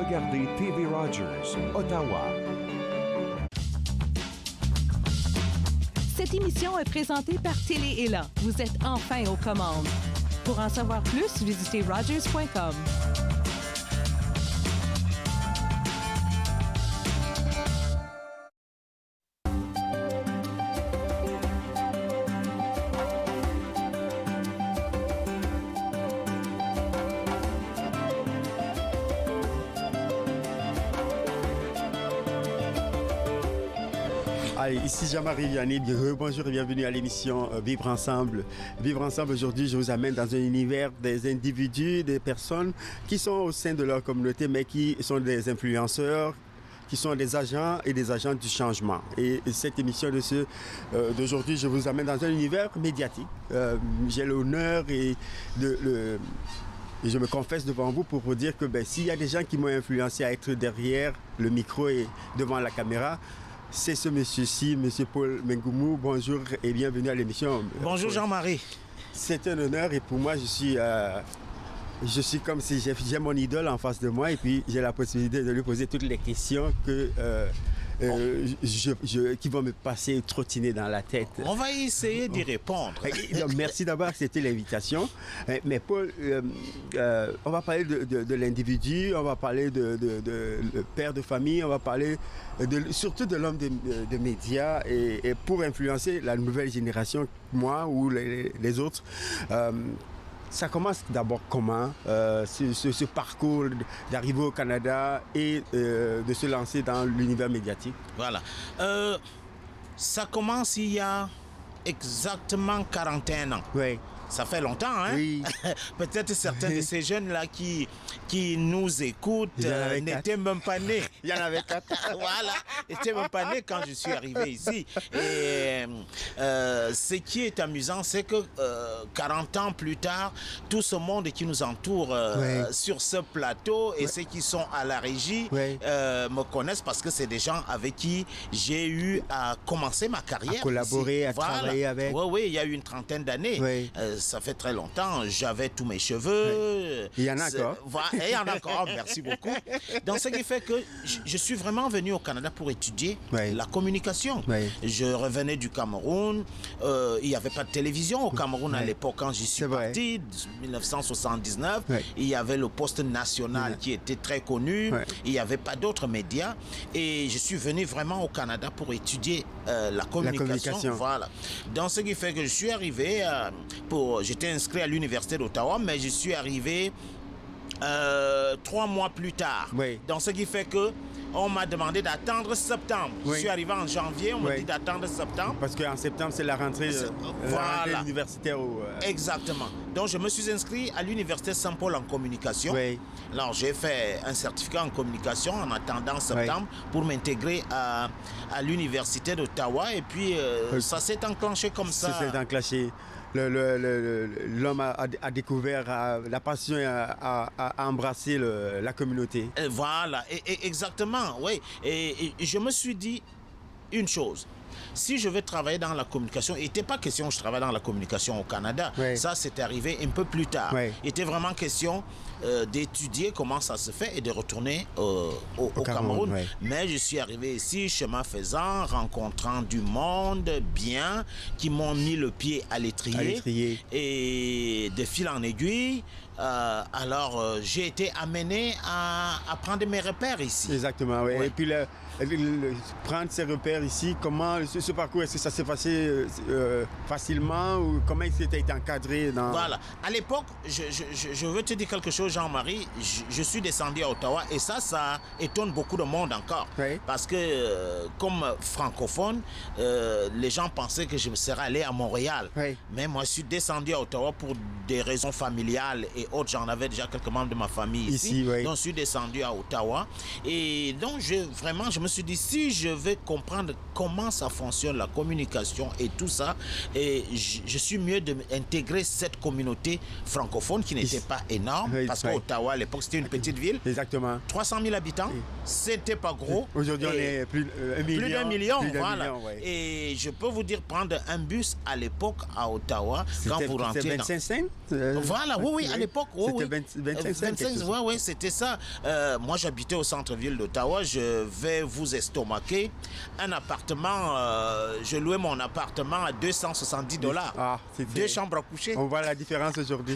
regardez TV Rogers, Ottawa. Cette émission est présentée par Télé Élan. Vous êtes enfin aux commandes. Pour en savoir plus, visitez rogers.com. Allez, ici Jean-Marie Vianney, bonjour et bienvenue à l'émission Vivre Ensemble. Vivre Ensemble, aujourd'hui, je vous amène dans un univers des individus, des personnes qui sont au sein de leur communauté, mais qui sont des influenceurs, qui sont des agents et des agents du changement. Et cette émission d'aujourd'hui, je vous amène dans un univers médiatique. J'ai l'honneur et je me confesse devant vous pour vous dire que s'il y a des gens qui m'ont influencé à être derrière le micro et devant la caméra, c'est ce monsieur-ci, monsieur Paul Mengoumou. Bonjour et bienvenue à l'émission. Bonjour Jean-Marie. C'est un honneur et pour moi, je suis comme si j'ai mon idole en face de moi et puis j'ai la possibilité de lui poser toutes les questions qui vont me passer trottiner dans la tête. On va essayer d'y répondre. Merci d'avoir accepté l'invitation. Mais Paul, on va parler de l'individu, on va parler de père de famille, on va parler surtout de l'homme de médias et pour influencer la nouvelle génération, moi ou les autres. Ça commence d'abord comment ce parcours d'arriver au Canada et de se lancer dans l'univers médiatique? Voilà. Ça commence il y a exactement 41 ans. Oui. Ça fait longtemps, hein? Oui. Peut-être certains de ces jeunes-là qui nous écoutent n'étaient même pas nés. Il y en avait 4. Voilà, n'étaient même pas nés quand je suis arrivé ici. Et ce qui est amusant, c'est que 40 ans plus tard, tout ce monde qui nous entoure sur ce plateau et ceux qui sont à la régie me connaissent parce que c'est des gens avec qui j'ai eu à commencer ma carrière. À collaborer, à travailler avec. Oui, il y a eu une trentaine d'années. Oui. Ça fait très longtemps, j'avais tous mes cheveux. Il y en a encore. Voilà, il y en a encore, merci beaucoup. Donc, ce qui fait que je suis vraiment venu au Canada pour étudier la communication. Je revenais du Cameroun, il n'y avait pas de télévision au Cameroun à l'époque quand j'y suis parti, 1979. Il y avait le poste national qui était très connu, il n'y avait pas d'autres médias. Et je suis venu vraiment au Canada pour étudier la communication. Voilà. Donc, ce qui fait que je suis arrivé j'étais inscrit à l'université d'Ottawa, mais je suis arrivé 3 mois plus tard. Donc, ce qui fait que on m'a demandé d'attendre septembre. Je suis arrivé en janvier, on m'a dit d'attendre septembre. Parce qu'en septembre, c'est la rentrée, universitaire. Exactement. Donc, je me suis inscrit à l'université Saint-Paul en communication. Alors, j'ai fait un certificat en communication en attendant septembre pour m'intégrer à l'université d'Ottawa. Et puis, ça s'est enclenché comme ça. Ça s'est enclenché. L'homme a découvert la passion à embrasser la communauté. Voilà, exactement, oui. Et je me suis dit une chose. Si je veux travailler dans la communication, il n'était pas question que je travaille dans la communication au Canada. Ça, c'est arrivé un peu plus tard. Il était vraiment question d'étudier comment ça se fait et de retourner au Cameroun. Mais je suis arrivé ici, chemin faisant, rencontrant du monde bien, qui m'ont mis le pied à l'étrier. Et de fil en aiguille, j'ai été amené à prendre mes repères ici. Exactement, oui. Et puis, prendre ses repères ici, comment ce parcours, est-ce que ça s'est passé facilement ou comment il s'était encadré dans... Voilà. À l'époque, je veux te dire quelque chose, Jean-Marie. Je suis descendu à Ottawa et ça étonne beaucoup de monde encore. Parce que, comme francophone, les gens pensaient que je serais allé à Montréal. Mais moi, je suis descendu à Ottawa pour des raisons familiales et autres. J'en avais déjà quelques membres de ma famille ici. Donc, je suis descendu à Ottawa. Et donc, je me suis dit, si je veux comprendre comment ça fonctionne, fonctionne la communication et tout ça. Et je suis mieux d'intégrer cette communauté francophone qui n'était pas énorme, parce qu'Ottawa, à l'époque, c'était une petite ville. Exactement. 300 000 habitants, c'était pas gros. Aujourd'hui, on est plus d'un million, voilà. Million, ouais. Et je peux vous dire, prendre un bus à l'époque à Ottawa, quand vous rentrez dans... 25 cents Voilà, oui, à l'époque. C'était 25 cents. Oui, c'était ça. Moi, j'habitais au centre-ville d'Ottawa. Je vais vous estomaquer. Un appartement, je louais mon appartement à $270. Ah, 2 chambres à coucher. On voit la différence aujourd'hui.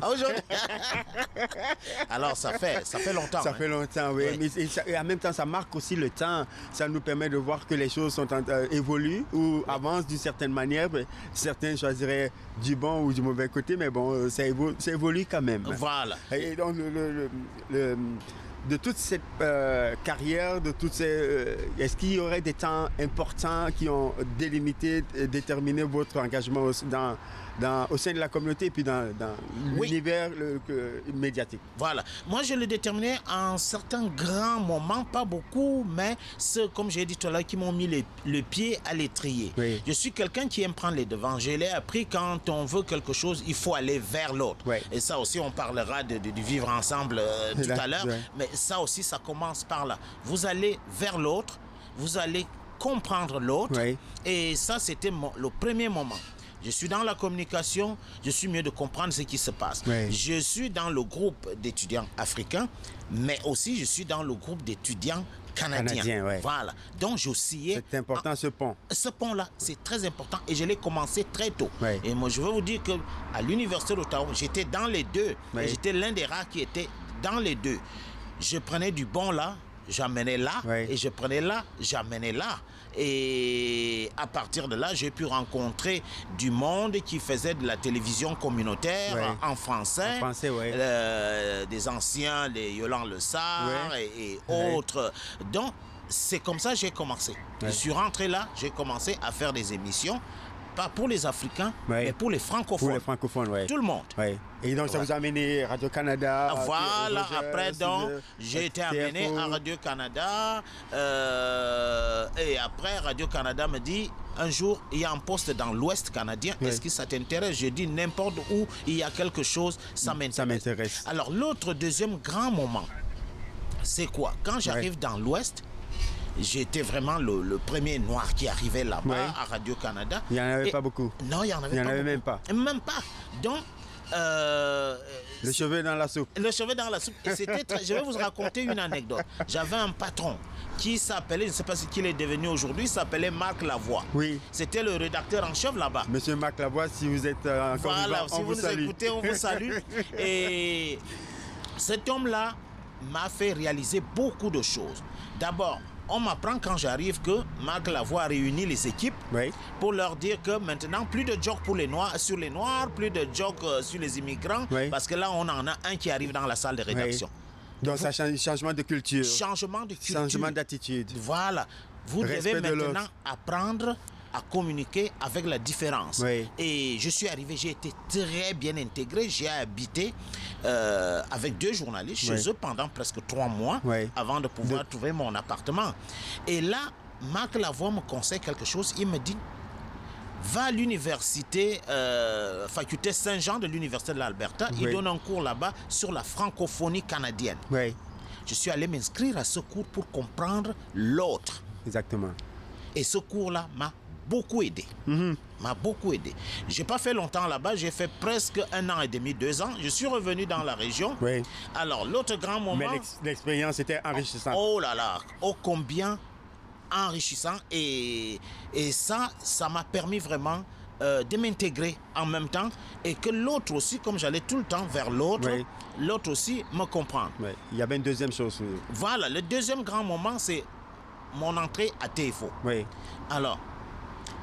Alors, ça fait longtemps. Ça fait longtemps, oui. Oui. Et en même temps, ça marque aussi le temps. Ça nous permet de voir que les choses évoluent ou avancent d'une certaine manière. Certains choisiraient du bon ou du mauvais côté, mais bon, ça évolue quand même. Voilà. Et donc, de toute cette carrière, de toutes ces, est-ce qu'il y aurait des temps importants qui ont délimité, déterminé votre engagement au sein de la communauté et puis dans l'univers médiatique? Voilà. Moi, je l'ai déterminé en certains grands moments, pas beaucoup, mais ceux, comme j'ai dit tout à l'heure, qui m'ont mis le pied à l'étrier. Oui. Je suis quelqu'un qui aime prendre les devants. Je l'ai appris, quand on veut quelque chose, il faut aller vers l'autre. Oui. Et ça aussi, on parlera de vivre ensemble tout à l'heure. Oui. Mais ça aussi, ça commence par là. Vous allez vers l'autre, vous allez comprendre l'autre. Oui. Et ça, c'était le premier moment. Je suis dans la communication, je suis mieux de comprendre ce qui se passe. Oui. Je suis dans le groupe d'étudiants africains, mais aussi je suis dans le groupe d'étudiants canadiens. Ouais. Voilà. Donc j'oscillais. C'est important, ce pont. Ce pont-là, c'est très important et je l'ai commencé très tôt. Oui. Et moi, je veux vous dire qu'à l'Université d'Ottawa, j'étais dans les deux. Oui. Et j'étais l'un des rares qui était dans les deux. Je prenais du bon là, j'amenais là, Oui. et je prenais là, j'amenais là. Et à partir de là, j'ai pu rencontrer du monde qui faisait de la télévision communautaire en français. En français, oui. Des anciens, les Yolande Le Sart et autres. Donc, c'est comme ça que j'ai commencé. Oui. Je suis rentré là, j'ai commencé à faire des émissions. Pas pour les Africains, mais pour les francophones. Pour les francophones, oui. Tout le monde. Oui. Et donc, ça vous a amené Radio-Canada. Voilà, après, donc, j'ai été amené à Radio-Canada. Et après, Radio-Canada me dit, un jour, il y a un poste dans l'Ouest canadien. Est-ce que ça t'intéresse? Je dis, n'importe où il y a quelque chose, ça m'intéresse. Ça m'intéresse. Alors, l'autre deuxième grand moment, c'est quoi? Quand j'arrive dans l'Ouest, j'étais vraiment le premier noir qui arrivait là-bas à Radio-Canada. Il n'y en avait pas beaucoup. Non, il n'y en avait pas. Même pas. Même pas. Donc, le cheveu dans la soupe. Le cheveu dans la soupe. Je vais vous raconter une anecdote. J'avais un patron qui s'appelait, je ne sais pas ce qu'il est devenu aujourd'hui, il s'appelait Marc Lavoie. Oui. C'était le rédacteur en chef là-bas. Monsieur Marc Lavoie, si vous êtes encore vivant, si vous nous écoutez, on vous salue. Et cet homme-là m'a fait réaliser beaucoup de choses. D'abord, on m'apprend quand j'arrive que Marc Lavoie a réuni les équipes pour leur dire que maintenant, plus de jokes pour les noirs, sur les Noirs, plus de jokes sur les immigrants, parce que là, on en a un qui arrive dans la salle de rédaction. Donc, ça change, changement de culture. Changement de culture. Changement d'attitude. Voilà. Vous devez maintenant apprendre à communiquer avec la différence. Oui. Et je suis arrivé, j'ai été très bien intégré. J'ai habité avec 2 journalistes chez eux pendant presque 3 mois avant de pouvoir trouver mon appartement. Et là, Marc Lavoie me conseille quelque chose. Il me dit, va à l'université, faculté Saint-Jean de l'Université de l'Alberta. Il donne un cours là-bas sur la francophonie canadienne. Je suis allé m'inscrire à ce cours pour comprendre l'autre. Exactement. Et ce cours-là m'a beaucoup aidé. M'a beaucoup aidé. J'ai pas fait longtemps là-bas, j'ai fait presque 1 an et demi, 2 ans. Je suis revenu dans la région. Alors, l'autre grand moment... Mais l'expérience était enrichissante. Oh là là, oh combien enrichissant. Et ça m'a permis vraiment de m'intégrer en même temps. Et que l'autre aussi, comme j'allais tout le temps vers l'autre, l'autre aussi me comprend. Il y avait une deuxième chose. Voilà, le deuxième grand moment, c'est mon entrée à TFO. Alors,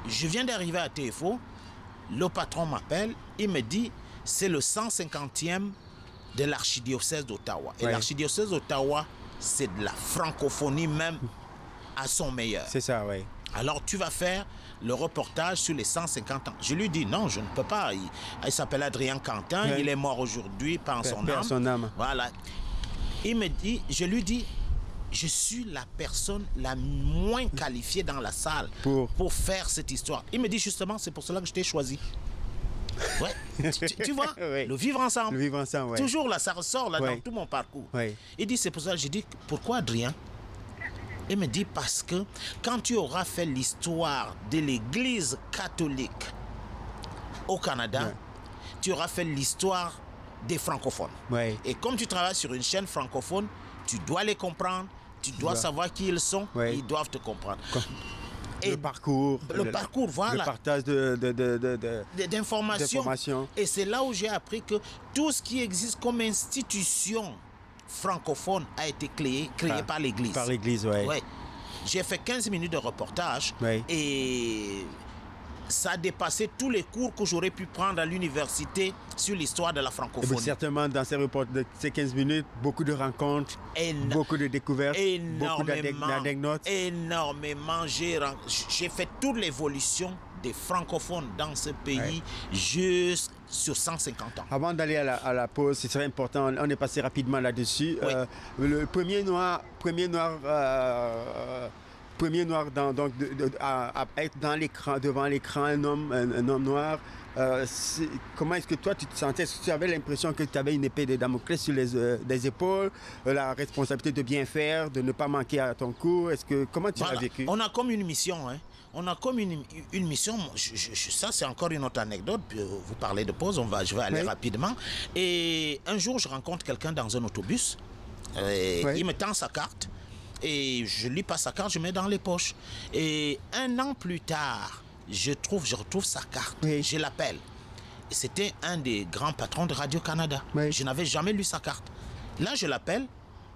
je viens d'arriver à TFO, le patron m'appelle, il me dit, c'est le 150e de l'archidiocèse d'Ottawa. Et l'archidiocèse d'Ottawa, c'est de la francophonie même à son meilleur. C'est ça, Alors, tu vas faire le reportage sur les 150 ans. Je lui dis, non, je ne peux pas. Il s'appelle Adrien Quentin, il est mort aujourd'hui, pas en son âme. Son âme. Voilà. Il me dit, je lui dis, je suis la personne la moins qualifiée dans la salle pour faire cette histoire. Il me dit justement, c'est pour cela que je t'ai choisi. Ouais, tu vois, ouais. Le vivre ensemble. Le vivre ensemble, ouais. Toujours là, ça ressort là ouais. dans tout mon parcours. Ouais. Il dit, c'est pour ça que j'ai dit, pourquoi Adrien? Il me dit, parce que quand tu auras fait l'histoire de l'Église catholique au Canada, ouais. Tu auras fait l'histoire des francophones. Ouais. Et comme tu travailles sur une chaîne francophone, tu dois les comprendre, tu dois savoir qui ils sont, ouais. Ils doivent te comprendre. Et le parcours, voilà. Le partage d'informations. Et c'est là où j'ai appris que tout ce qui existe comme institution francophone a été créé par l'Église. Par l'Église, oui. Ouais. J'ai fait 15 minutes de reportage et ça a dépassé tous les cours que j'aurais pu prendre à l'université sur l'histoire de la francophonie. Certainement, dans ces 15 minutes, beaucoup de rencontres, beaucoup de découvertes, beaucoup d'anecdotes. Énormément. J'ai fait toute l'évolution des francophones dans ce pays juste sur 150 ans. Avant d'aller à la pause, ce serait important, on est passé rapidement là-dessus. Oui. Le premier noir à être dans l'écran, devant l'écran, un homme noir. Comment est-ce que toi tu te sentais? Est-ce que tu avais l'impression que tu avais une épée de Damoclès sur les épaules, la responsabilité de bien faire, de ne pas manquer à ton cours? Comment tu l'as vécu? On a comme une mission, hein. On a comme une mission. Ça, c'est encore une autre anecdote. Vous parlez de pause, je vais aller rapidement. Et un jour, je rencontre quelqu'un dans un autobus. Il me tend sa carte. Et je lis pas sa carte, je mets dans les poches. Et un an plus tard, je retrouve sa carte. Oui. Je l'appelle. C'était un des grands patrons de Radio-Canada. Oui. Je n'avais jamais lu sa carte. Là, je l'appelle.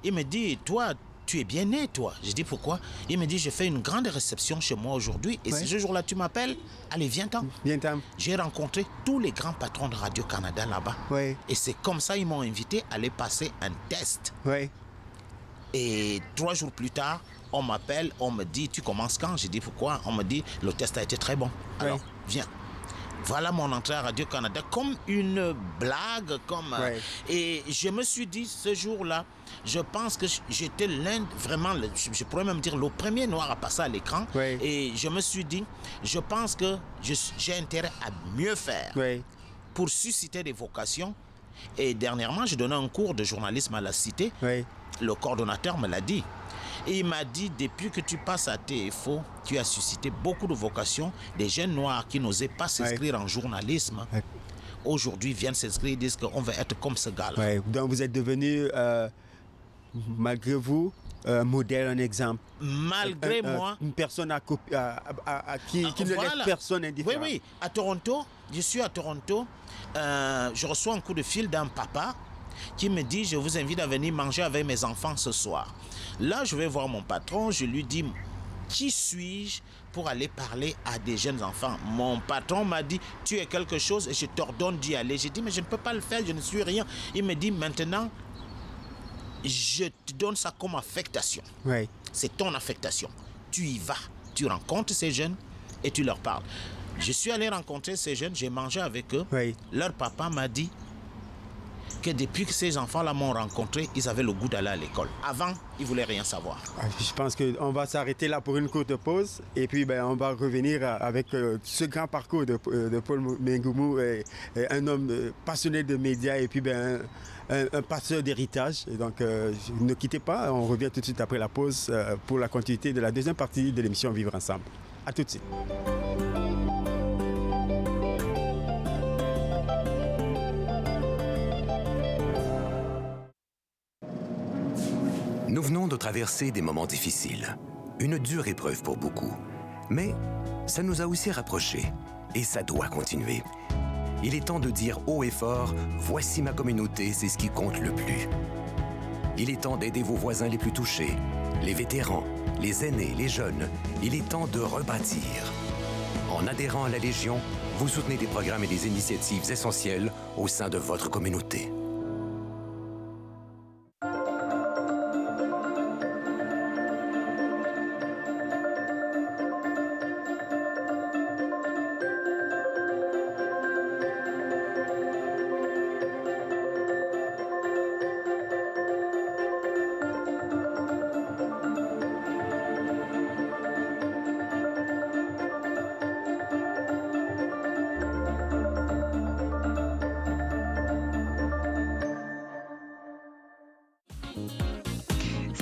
Il me dit, toi, tu es bien né, toi. Je dis, pourquoi? Il me dit, j'ai fait une grande réception chez moi aujourd'hui. Et ce jour-là, tu m'appelles. Allez, viens-t'en. Viens-t'en. J'ai rencontré tous les grands patrons de Radio-Canada là-bas. Oui. Et c'est comme ça ils m'ont invité à aller passer un test. Oui. Et 3 jours plus tard, on m'appelle, on me dit, tu commences quand? J'ai dit, pourquoi? On me dit, le test a été très bon. Alors, viens. Voilà mon entrée à Radio-Canada comme une blague. Et je me suis dit, ce jour-là, je pense que j'étais je pourrais même dire, le premier noir à passer à l'écran. Oui. Et je me suis dit, je pense que j'ai intérêt à mieux faire pour susciter des vocations. Et dernièrement, j'ai donné un cours de journalisme à la Cité. Oui. Le coordonnateur me l'a dit. Et il m'a dit, depuis que tu passes à TFO, tu as suscité beaucoup de vocations. Des jeunes noirs qui n'osaient pas s'inscrire en journalisme, aujourd'hui viennent s'inscrire et disent qu'on veut être comme ce gars-là. Donc vous êtes devenu, malgré vous, modèle, un exemple. Malgré moi. Une personne qui ne laisse personne indifférent. Oui. À Toronto, je suis à Toronto. Je reçois un coup de fil d'un papa qui me dit, je vous invite à venir manger avec mes enfants ce soir. Là, je vais voir mon patron, je lui dis, qui suis-je pour aller parler à des jeunes enfants? Mon patron m'a dit, tu es quelque chose et je t'ordonne d'y aller. J'ai dit, mais je ne peux pas le faire, je ne suis rien. Il me dit, maintenant, je te donne ça comme affectation. Oui. C'est ton affectation. Tu y vas, tu rencontres ces jeunes et tu leur parles. Je suis allé rencontrer ces jeunes, j'ai mangé avec eux. Oui. Leur papa m'a dit que depuis que ces enfants-là m'ont rencontré, ils avaient le goût d'aller à l'école. Avant, ils ne voulaient rien savoir. Je pense qu'on va s'arrêter là pour une courte pause et puis on va revenir avec ce grand parcours de Paul Mengoumou, un homme passionné de médias et puis un passeur d'héritage. Et donc, ne quittez pas, on revient tout de suite après la pause pour la continuité de la deuxième partie de l'émission Vivre Ensemble. À tout de suite. Nous venons de traverser des moments difficiles, une dure épreuve pour beaucoup. Mais ça nous a aussi rapprochés et ça doit continuer. Il est temps de dire haut et fort, voici ma communauté, c'est ce qui compte le plus. Il est temps d'aider vos voisins les plus touchés, les vétérans, les aînés, les jeunes. Il est temps de rebâtir. En adhérant à la Légion, vous soutenez des programmes et des initiatives essentielles au sein de votre communauté.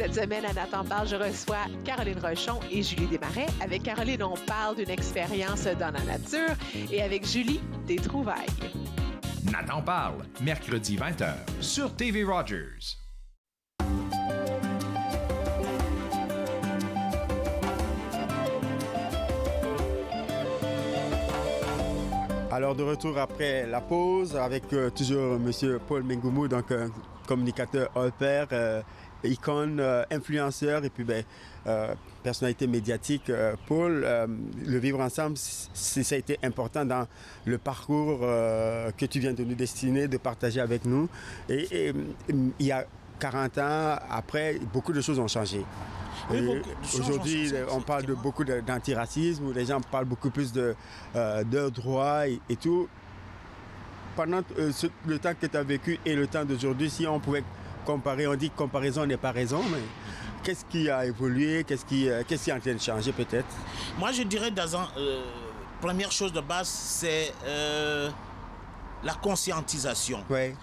Cette semaine, à Nathan Parle, je reçois Caroline Rochon et Julie Desmarais. Avec Caroline, on parle d'une expérience dans la nature et avec Julie, des trouvailles. Nathan Parle, mercredi 20h, sur TV Rogers. Alors, de retour après la pause avec toujours M. Paul Mengoumou, donc communicateur hors pair, icône, influenceur et puis personnalité médiatique. Paul, le vivre ensemble, ça a été important dans le parcours que tu viens de nous destiner, de partager avec nous. Et il y a 40 ans, après, beaucoup de choses ont changé. Aujourd'hui, on parle de beaucoup d'antiracisme, où les gens parlent beaucoup plus de droits et tout. Pendant le temps que tu as vécu et le temps d'aujourd'hui, si on pouvait comparer, on dit que comparaison n'est pas raison, mais qu'est-ce qui a évolué, qu'est-ce qui est en train de changer peut-être? Moi, je dirais, première chose de base, c'est la conscientisation. Ouais.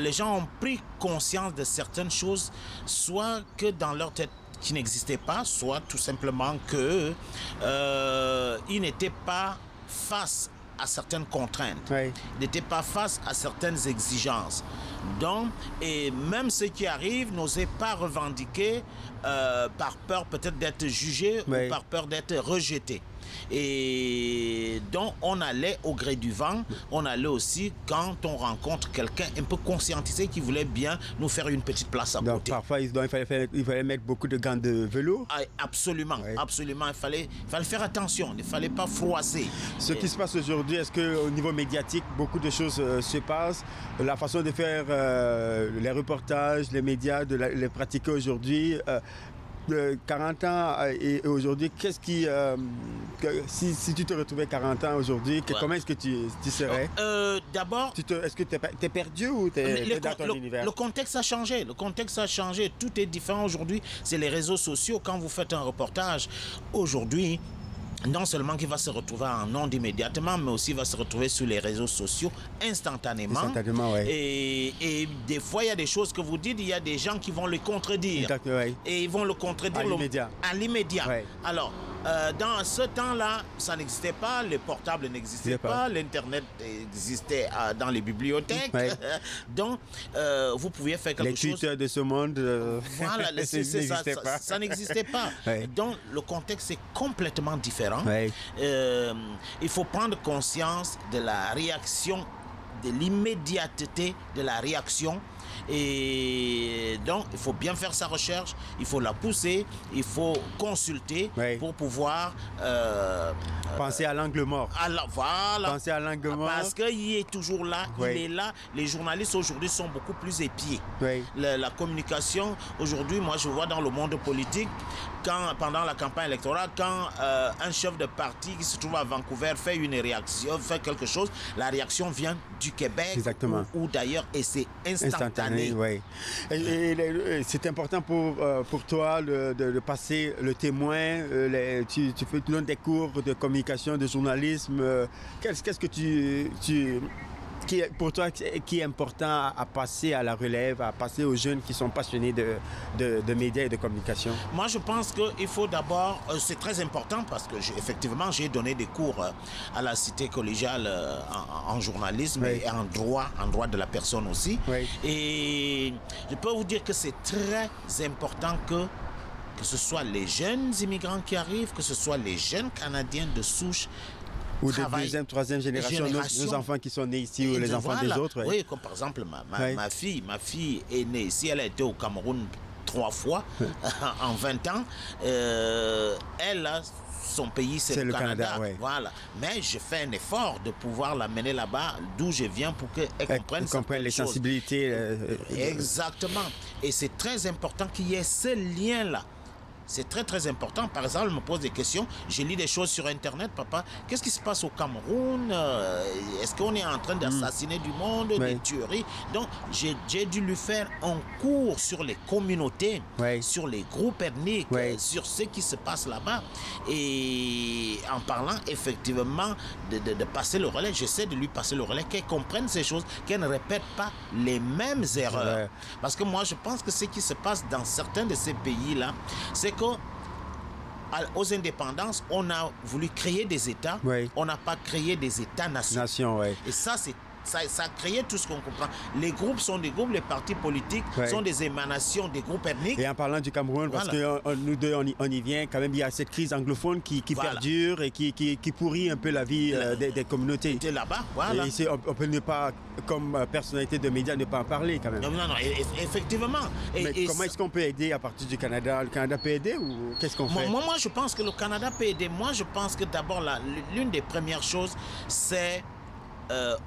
Les gens ont pris conscience de certaines choses, soit que dans leur tête, qui n'existaient pas, soit tout simplement qu'ils n'étaient pas face à certaines contraintes, oui. Ils n'étaient pas face à certaines exigences. Donc, et même ceux qui arrivent n'osaient pas revendiquer par peur peut-être d'être jugés oui. ou par peur d'être rejetés. Et donc, on allait au gré du vent, on allait aussi quand on rencontre quelqu'un un peu conscientisé qui voulait bien nous faire une petite place à côté. Parfois, il fallait mettre beaucoup de gants de velours. Ah, absolument, oui. Absolument. Il fallait faire attention, il ne fallait pas froisser. Ce qui se passe aujourd'hui, est-ce qu'au niveau médiatique, beaucoup de choses se passent? La façon de faire les reportages, les médias, de les pratiquer aujourd'hui, 40 ans et aujourd'hui, qu'est-ce qui... si tu te retrouvais 40 ans aujourd'hui, ouais. Comment est-ce que tu serais? D'abord... Est-ce que tu es perdu ou tu es dans ton univers? Le contexte a changé. Le contexte a changé. Tout est différent aujourd'hui. C'est les réseaux sociaux. Quand vous faites un reportage, aujourd'hui... non seulement qu'il va se retrouver en ondes immédiatement, mais aussi il va se retrouver sur les réseaux sociaux instantanément. Instantanément, oui. Et des fois, il y a des choses que vous dites, il y a des gens qui vont le contredire. Oui. Et ils vont le contredire à l'immédiat. Oui. Alors, dans ce temps-là, ça n'existait pas, les portables n'existaient pas, l'Internet existait dans les bibliothèques. Oui. Donc, vous pouviez faire quelque chose... Les Twitter de ce monde... Voilà, ça n'existait pas. Oui. Donc, le contexte est complètement différent. Oui. Il faut prendre conscience de la réaction, de l'immédiateté de la réaction. Et donc, il faut bien faire sa recherche, il faut la pousser, il faut consulter oui. pour pouvoir... penser à l'angle mort. Voilà. Penser à l'angle mort. Parce qu'il est toujours là, oui. Il est là. Les journalistes aujourd'hui sont beaucoup plus épiés. Oui. La communication, aujourd'hui, moi je vois dans le monde politique, pendant la campagne électorale, quand un chef de parti qui se trouve à Vancouver fait une réaction, fait quelque chose, la réaction vient du Québec. Exactement. Ou d'ailleurs, et c'est instantané. Oui. Et c'est important pour toi de passer le témoin. Tu donnes des cours de communication, de journalisme. Qu'est-ce que pour toi, qui est important à passer à la relève, à passer aux jeunes qui sont passionnés de médias et de communication? Moi, je pense qu'il faut d'abord... c'est très important parce que, effectivement, j'ai donné des cours à la cité collégiale en journalisme oui. et en droit de la personne aussi. Oui. Et je peux vous dire que c'est très important que ce soit les jeunes immigrants qui arrivent, que ce soit les jeunes Canadiens de souche, ou de deuxième, troisième génération, nos enfants qui sont nés ici ou les enfants des autres. Oui, comme par exemple ma fille est née ici, elle a été au Cameroun 3 fois en 20 ans. Elle, son pays, c'est le Canada. Oui. Voilà. Mais je fais un effort de pouvoir l'amener là-bas, d'où je viens, pour qu'elle comprenne les sensibilités. Exactement. Et c'est très important qu'il y ait ce lien-là c'est très très important. Par exemple, elle me pose des questions, je lis des choses sur Internet, papa, qu'est-ce qui se passe au Cameroun? Est-ce qu'on est en train d'assassiner du monde, des tueries? Donc, j'ai dû lui faire un cours sur les communautés, sur les groupes ethniques, sur ce qui se passe là-bas. Et en parlant effectivement de passer le relais, j'essaie de lui passer le relais, qu'elle comprenne ces choses, qu'elle ne répète pas les mêmes erreurs. Parce que moi, je pense que ce qui se passe dans certains de ces pays-là, c'est qu'aux indépendances, on a voulu créer des États, on n'a pas créé des États-nations. Et ça a créé tout ce qu'on comprend. Les groupes sont des groupes, les partis politiques sont des émanations des groupes ethniques. Et en parlant du Cameroun, parce que nous deux, on y vient, quand même, il y a cette crise anglophone qui perdure et qui pourrit un peu la vie des communautés. Là-bas, Et ici, on peut ne pas, comme personnalité de médias, ne pas en parler quand même. Non, effectivement. Mais comment est-ce qu'on peut aider à partir du Canada? Le Canada peut aider ou qu'est-ce qu'on fait? Moi, je pense que le Canada peut aider. Moi, je pense que d'abord, l'une des premières choses, c'est...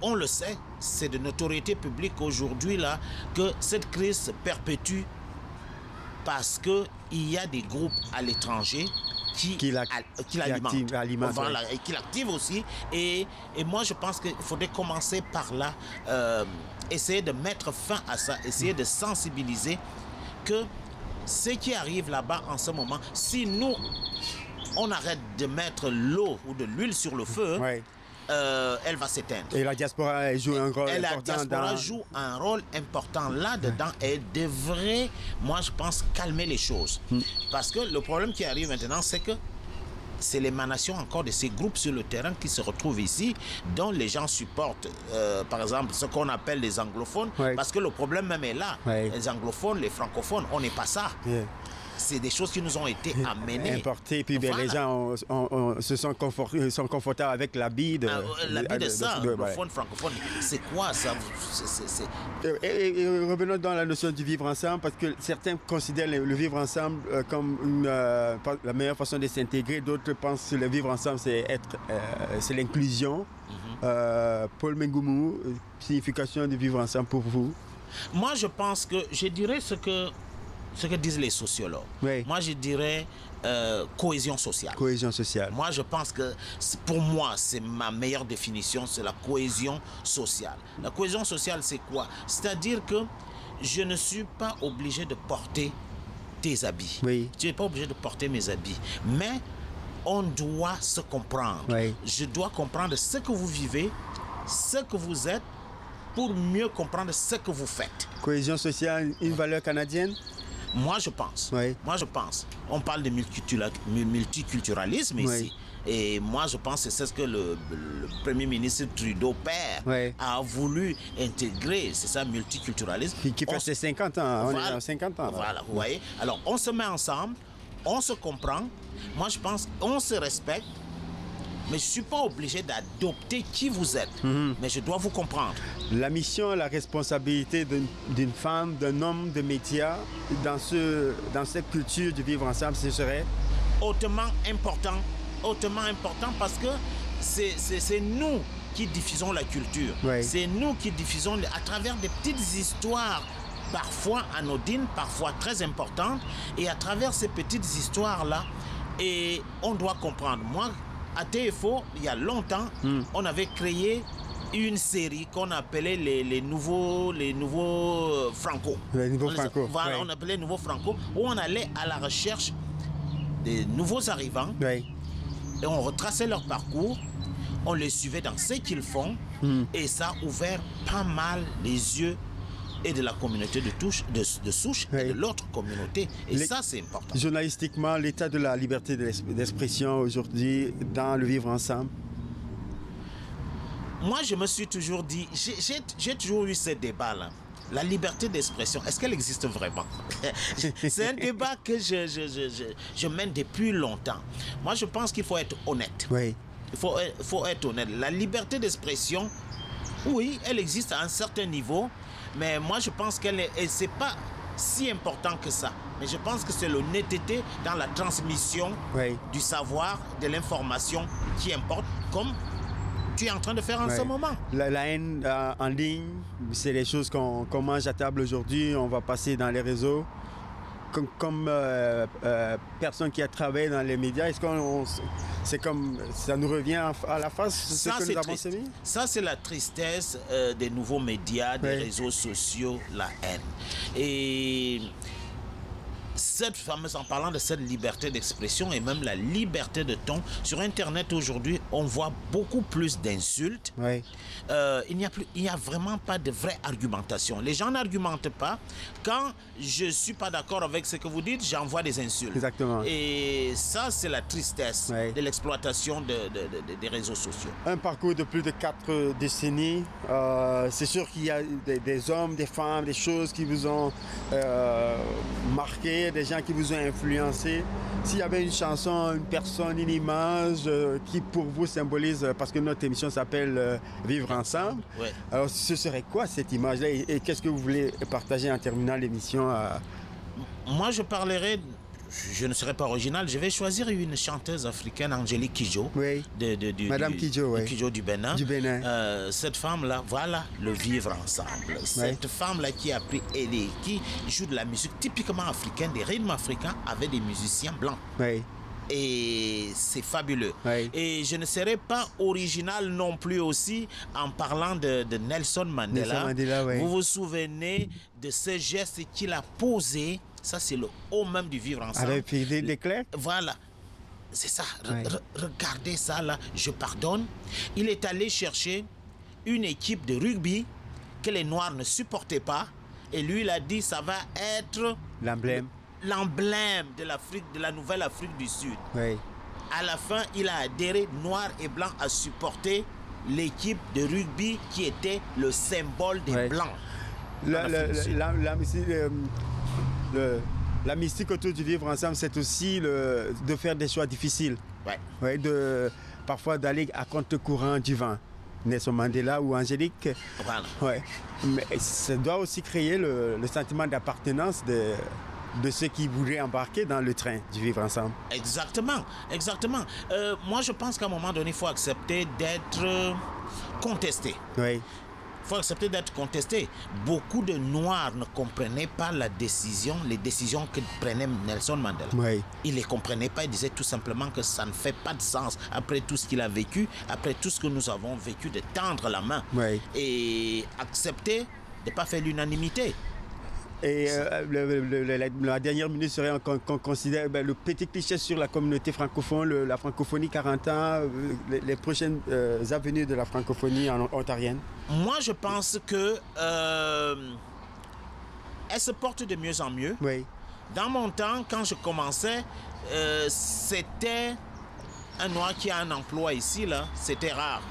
on le sait, c'est de notoriété publique aujourd'hui là que cette crise se perpétue parce qu'il y a des groupes à l'étranger qui l'alimentent. Voilà, et qui l'activent aussi. Et moi, je pense qu'il faudrait commencer par là, essayer de mettre fin à ça, essayer de sensibiliser que ce qui arrive là-bas en ce moment, si nous, on arrête de mettre l'eau ou de l'huile sur le feu, elle va s'éteindre. Et la diaspora joue un rôle important. La diaspora joue un rôle important là-dedans. Elle devrait, moi je pense, calmer les choses. Parce que le problème qui arrive maintenant, c'est que c'est l'émanation encore de ces groupes sur le terrain qui se retrouvent ici, dont les gens supportent, par exemple, ce qu'on appelle les anglophones, parce que le problème même est là. Les anglophones, les francophones, on n'est pas ça. C'est des choses qui nous ont été amenées. Importées, puis les gens se sont confortables avec l'habit de... l'habit de ça, anglophone, francophone. C'est quoi ça? Et revenons dans la notion du vivre ensemble, parce que certains considèrent le vivre ensemble comme la meilleure façon de s'intégrer. D'autres pensent que le vivre ensemble, c'est l'inclusion. Paul Mengoumou, signification de vivre ensemble pour vous? Moi, je pense que, je dirais ce que disent les sociologues. Moi, je dirais cohésion sociale. Cohésion sociale. Moi, je pense que, pour moi, c'est ma meilleure définition, c'est la cohésion sociale. La cohésion sociale, c'est quoi? C'est-à-dire que je ne suis pas obligé de porter tes habits. Tu n'es pas obligé de porter mes habits. Mais on doit se comprendre. Je dois comprendre ce que vous vivez, ce que vous êtes, pour mieux comprendre ce que vous faites. Cohésion sociale, une valeur canadienne? Moi, je pense. Moi, je pense. On parle de multiculturalisme ici. Et moi, je pense que c'est ce que le Premier ministre Trudeau père a voulu intégrer. C'est ça, multiculturalisme. Qui fait ses 50 ans. On est à 50 ans. Voilà, vous voyez. Alors, on se met ensemble, on se comprend. Moi, je pense qu'on se respecte. Mais je ne suis pas obligé d'adopter qui vous êtes. Mais je dois vous comprendre. La mission, la responsabilité d'une femme, d'un homme de médias dans cette culture du vivre ensemble, ce serait hautement important parce que c'est nous qui diffusons la culture. C'est nous qui diffusons à travers des petites histoires, parfois anodines, parfois très importantes. Et à travers ces petites histoires-là, et on doit comprendre. Moi, à TFO, il y a longtemps, on avait créé une série qu'on appelait les nouveaux Franco. Les nouveaux Franco. Voilà, on appelait les nouveaux Franco, où on allait à la recherche des nouveaux arrivants et on retraçait leur parcours, on les suivait dans ce qu'ils font et ça a ouvert pas mal les yeux et de la communauté de souche et de l'autre communauté. Et ça, c'est important. Journalistiquement, l'état de la liberté d'expression aujourd'hui dans le vivre ensemble? Moi, je me suis toujours dit, j'ai toujours eu ce débat-là. La liberté d'expression, est-ce qu'elle existe vraiment? C'est un débat que je mène depuis longtemps. Moi, je pense qu'il faut être honnête. Il faut être honnête. La liberté d'expression, oui, elle existe à un certain niveau. Mais moi, je pense qu'elle c'est pas si important que ça. Mais je pense que c'est l'honnêteté dans la transmission du savoir, de l'information qui importe, comme tu es en train de faire en ce moment. La haine en ligne, c'est les choses qu'on mange à table aujourd'hui. On va passer dans les réseaux. comme personne qui a travaillé dans les médias, est-ce qu'on c'est comme ça nous revient à la face ce que nous avons sémi? Ça, c'est la tristesse des nouveaux médias, des réseaux sociaux, la haine. Et cette fameuse, en parlant de cette liberté d'expression et même la liberté de ton, sur Internet aujourd'hui, on voit beaucoup plus d'insultes. Oui. Il n'y a vraiment pas de vraie argumentation. Les gens n'argumentent pas. Quand je ne suis pas d'accord avec ce que vous dites, j'envoie des insultes. Exactement. Et ça, c'est la tristesse de l'exploitation des réseaux sociaux. Un parcours de plus de 4 décennies. C'est sûr qu'il y a des hommes, des femmes, des choses qui vous ont marqué, des gens qui vous ont influencé. S'il y avait une chanson, une personne, une image qui pour vous symbolise, parce que notre émission s'appelle Vivre ensemble, alors ce serait quoi cette image-là et qu'est-ce que vous voulez partager en terminant l'émission? Moi, je parlerai, je ne serai pas original, je vais choisir une chanteuse africaine, Angélique Kidjo. Oui. Madame Kidjo, oui. Kidjo du Bénin. Du Bénin. Cette femme-là, voilà, le vivre ensemble. Cette femme-là qui a pris, qui joue de la musique typiquement africaine, des rythmes africains avec des musiciens blancs. Oui. Et c'est fabuleux. Oui. Et je ne serai pas original non plus aussi en parlant de Nelson Mandela. Nelson Mandela, oui. Vous vous souvenez de ce geste qu'il a posé? Ça, c'est le haut même du vivre ensemble. Avec des clercs? Voilà. C'est ça. Regardez ça là. Je pardonne. Il est allé chercher une équipe de rugby que les Noirs ne supportaient pas. Et lui, il a dit, ça va être l'emblème de l'Afrique, de la nouvelle Afrique du Sud. Oui. À la fin, il a adhéré, noir et blanc, à supporter l'équipe de rugby qui était le symbole des Blancs. La mystique autour du vivre ensemble, c'est aussi de faire des choix difficiles. Ouais, parfois d'aller à contre-courant du vent. Nelson Mandela ou Angélique. Voilà. Ouais. Mais ça doit aussi créer le sentiment d'appartenance de ceux qui voudraient embarquer dans le train du vivre ensemble. Exactement, exactement. Moi, je pense qu'à un moment donné, il faut accepter d'être contesté. Oui. Il faut accepter d'être contesté. Beaucoup de Noirs ne comprenaient pas les décisions que prenait Nelson Mandela. Oui. Ils ne les comprenaient pas. Ils disaient tout simplement que ça ne fait pas de sens après tout ce qu'il a vécu, après tout ce que nous avons vécu, de tendre la main. Oui. Et accepter de ne pas faire l'unanimité. Et la dernière minute serait qu'on considère le petit cliché sur la communauté francophone, la francophonie 40 ans, les prochaines avenues de la francophonie ontarienne. Moi, je pense que elle se porte de mieux en mieux. Oui. Dans mon temps, quand je commençais, c'était un Noir qui a un emploi ici, là, c'était rare.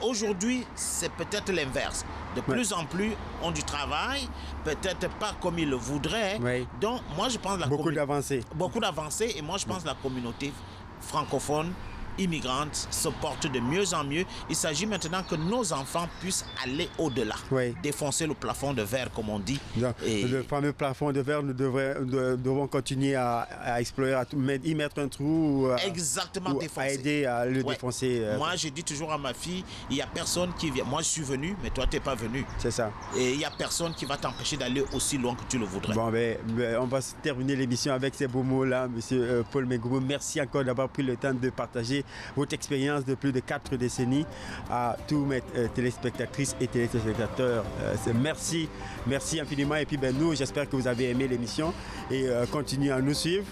Aujourd'hui, c'est peut-être l'inverse. De plus en plus, ont du travail, peut-être pas comme ils le voudraient. Oui. Donc, moi, je pense beaucoup d'avancées. Beaucoup d'avancées. Et moi, je pense que la communauté francophone, immigrante, se porte de mieux en mieux. Il s'agit maintenant que nos enfants puissent aller au-delà. Oui. Défoncer le plafond de verre, comme on dit. Donc, le fameux plafond de verre, nous devons continuer à explorer, y mettre un trou. Exactement, ou défoncer. À aider à le défoncer. Moi, je dis toujours à ma fille, il n'y a personne qui vient. Moi, je suis venu, mais toi, tu n'es pas venu. C'est ça. Et il n'y a personne qui va t'empêcher d'aller aussi loin que tu le voudrais. Bon, on va terminer l'émission avec ces beaux mots-là, M. Paul Megoumou. Merci encore d'avoir pris le temps de partager votre expérience de plus de 4 décennies à tous mes téléspectatrices et téléspectateurs. Merci infiniment. Et puis nous, j'espère que vous avez aimé l'émission et continuez à nous suivre.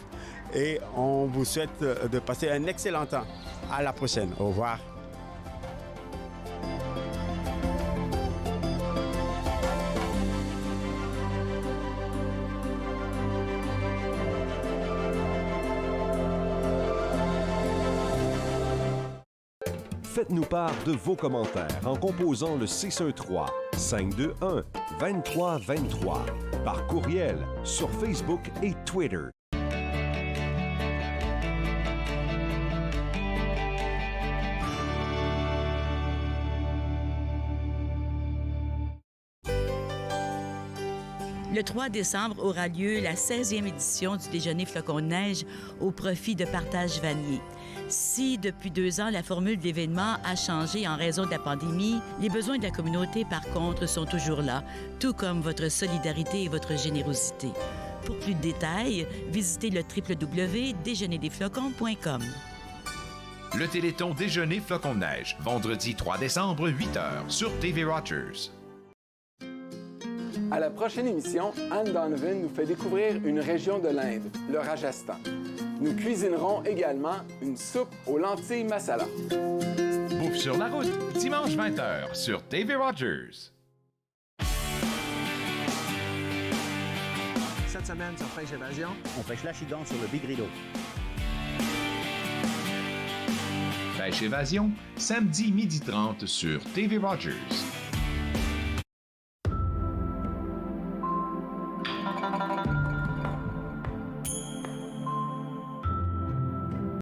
Et on vous souhaite de passer un excellent temps. À la prochaine. Au revoir. Faites-nous part de vos commentaires en composant le 613-521-2323 par courriel sur Facebook et Twitter. Le 3 décembre aura lieu la 16e édition du Déjeuner Flocon de neige au profit de Partage Vanier. Si, depuis 2 ans, la formule d'événement a changé en raison de la pandémie, les besoins de la communauté, par contre, sont toujours là, tout comme votre solidarité et votre générosité. Pour plus de détails, visitez le www.déjeunerdesflocons.com. Le Téléthon Déjeuner Flocons de neige, vendredi 3 décembre, 8h, sur TV Rogers. À la prochaine émission, Anne Donovan nous fait découvrir une région de l'Inde, le Rajasthan. Nous cuisinerons également une soupe aux lentilles masala. Bouffe sur la route, dimanche 20h, sur TV Rogers. Cette semaine sur Pêche Évasion, on pêche l'achidon sur le Big Rideau. Pêche Évasion, samedi 12h30 sur TV Rogers.